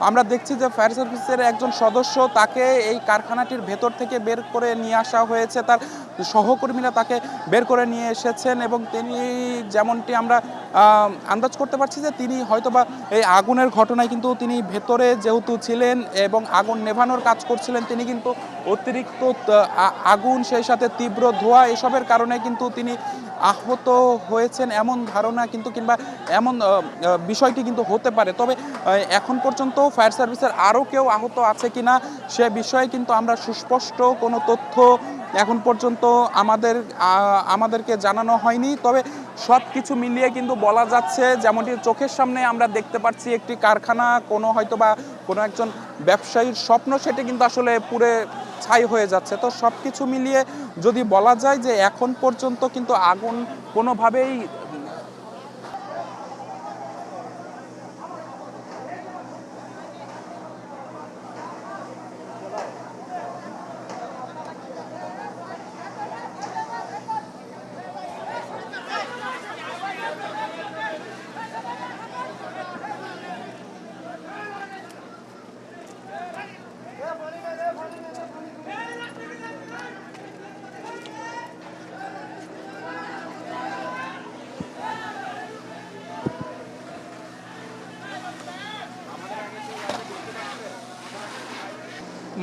আমরা দেখছি যে ফায়ার সার্ভিসের একজন সদস্য তাকে এই কারখানাটির ভেতর থেকে বের করে নিয়ে আসা হয়েছে। তার সহকর্মীরা তাকে বের করে নিয়ে এসেছেন এবং তিনি যেমনটি আমরা আন্দাজ করতে পারছি যে তিনি হয়তোবা এই আগুনের ঘটনায় কিন্তু তিনি ভেতরে যেহেতু ছিলেন এবং আগুন নেভানোর কাজ করছিলেন, তিনি কিন্তু অতিরিক্ত আগুন সেই সাথে তীব্র ধোঁয়া এসবের কারণে কিন্তু তিনি আহত হয়েছেন এমন ধারণা কিন্তু কিংবা এমন বিষয়টি কিন্তু হতে পারে। তবে এখন পর্যন্ত ফায়ার সার্ভিসের আরও কেউ আহত আছে কিনা সে বিষয়ে কিন্তু আমরা সুস্পষ্ট কোনো তথ্য এখন পর্যন্ত আমাদেরকে জানানো হয়নি। তবে সব কিছু মিলিয়ে কিন্তু বলা যাচ্ছে, যেমনটি চোখের সামনে আমরা দেখতে পাচ্ছি একটি কারখানা, কোনো হয়তো বা কোনো একজন ব্যবসায়ীর স্বপ্ন সেটি কিন্তু আসলে পুরে ছাই হয়ে যাচ্ছে। তো সব কিছু মিলিয়ে যদি বলা যায় যে এখন পর্যন্ত কিন্তু আগুন কোনোভাবেই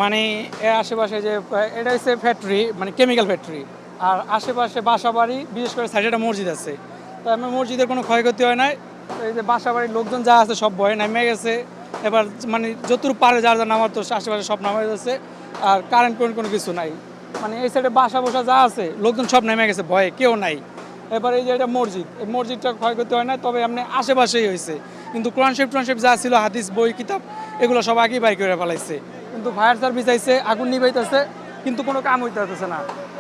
মানে এর আশেপাশে যে এটা হচ্ছে ফ্যাক্টরি, মানে কেমিক্যাল ফ্যাক্টরি। আর আশেপাশে বাসা বাড়ি, বিশেষ করে সাইডে একটা মসজিদ আছে। তো আমার মসজিদের কোনো ক্ষয়ক্ষতি হয় নাই। তো এই যে বাসা বাড়ির লোকজন যা আছে সব ভয়ে নেমে গেছে। এবার মানে যতটুকু পারে যার যা নামার, তো আশেপাশে সব নামাই যাচ্ছে। আর কারেন্ট কোনো কিছু নাই। মানে এই সাইডে বাসা বসা যা আছে লোকজন সব নেমে গেছে, ভয়ে কেউ নাই। এবার এই যে এটা মসজিদ, এই মসজিদটা ক্ষয়ক্ষতি হয় না, তবে এমনি আশেপাশেই হয়েছে। কিন্তু কোরআন শরীফ যা ছিল, হাদিস বই কিতাব, এগুলো সব আগেই বাই করে ফেলাইছে। কিন্তু ফায়ার সার্ভিস আইছে, আগুন নিভাইতেছে, কিন্তু কোনো কাম হইতেছে না।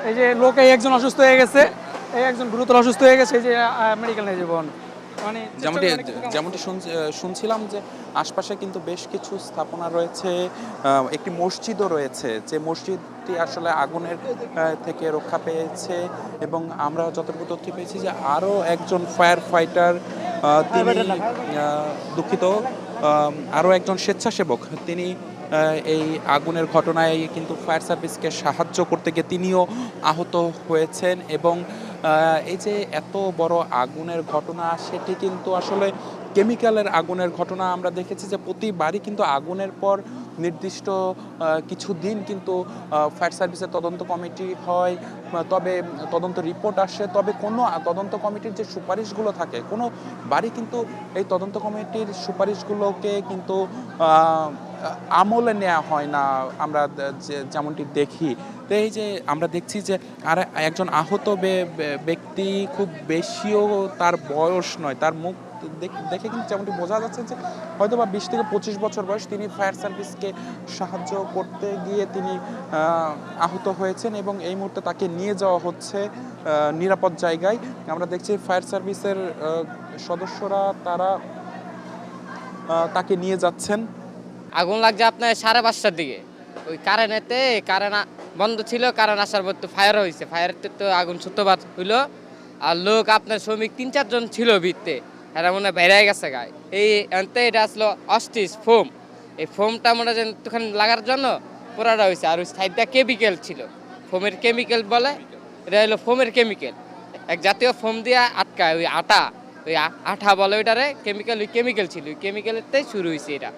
এই যে লোক একজন অসুস্থ হয়ে গেছে, এই একজন গুরুতর অসুস্থ হয়ে গেছে, এই যে মেডিকেল নিয়ে যাবেন। মানে যেমনটি শুনছিলাম যে আশপাশে কিন্তু বেশ কিছু স্থাপনা রয়েছে, একটি মসজিদও রয়েছে, যে মসজিদটি আসলে আগুনের থেকে রক্ষা পেয়েছে। এবং আমরা যতটুকু তথ্য পেয়েছি যে আরও একজন ফায়ার ফাইটার, তিনি দুঃখিত, আরও একজন স্বেচ্ছাসেবক, তিনি এই আগুনের ঘটনায় কিন্তু ফায়ার সার্ভিসকে সাহায্য করতে গিয়ে তিনিও আহত হয়েছেন। এবং এই যে এত বড় আগুনের ঘটনা, সেটি কিন্তু আসলে কেমিক্যালের আগুনের ঘটনা। আমরা দেখেছি যে প্রতিবারই কিন্তু আগুনের পর নির্দিষ্ট কিছু দিন কিন্তু ফায়ার সার্ভিসের তদন্ত কমিটি হয়, তবে তদন্ত রিপোর্ট আসে, তবে কোনো তদন্ত কমিটির যে সুপারিশগুলো থাকে, কোনো বারই কিন্তু এই তদন্ত কমিটির সুপারিশগুলোকে কিন্তু আমলে নেওয়া হয় না, আমরা যেমনটি দেখি। তো এই যে আমরা দেখছি যে আর একজন আহত ব্যক্তি, খুব বেশিও তার বয়স নয়, তার মুখ দেখে কিন্তু যেমনটি বোঝা যাচ্ছে যে হয়তো বা 20 থেকে 25 বছর বয়স। তিনি ফায়ার সার্ভিসকে সাহায্য করতে গিয়ে তিনি আহত হয়েছেন এবং এই মুহূর্তে তাকে নিয়ে যাওয়া হচ্ছে নিরাপদ জায়গায়। আমরা দেখছি ফায়ার সার্ভিসের সদস্যরা তারা তাকে নিয়ে যাচ্ছেন। আগুন লাগছে আপনার 5:30টার দিকে। ওই কারেন্ট বন্ধ ছিল, কারেন্ট আসার পর তো ফায়ার হয়েছে। ফায়ারের তো আগুন সূত্রপাত হইলো। আর লোক আপনার শ্রমিক 3-4 জন ছিল ভিতরে, এরা মনে হয় বেড়ে গেছে গায়ে। এই এটা আসলো অস্টিস ফোম। এই ফোমটা মনে হয় একটুখানি লাগার জন্য পোড়াটা হয়েছে। আর ওই সাইডটা কেমিক্যাল ছিল, ফোমের কেমিক্যাল বলে, এটা হলো ফোমের কেমিক্যাল, এক জাতীয় ফোম দিয়ে আটকায়। ওই আঠা বলে ওইটারে কেমিক্যাল, ওই কেমিক্যাল ছিল, ওই কেমিক্যালেরটাই শুরু হয়েছে এটা।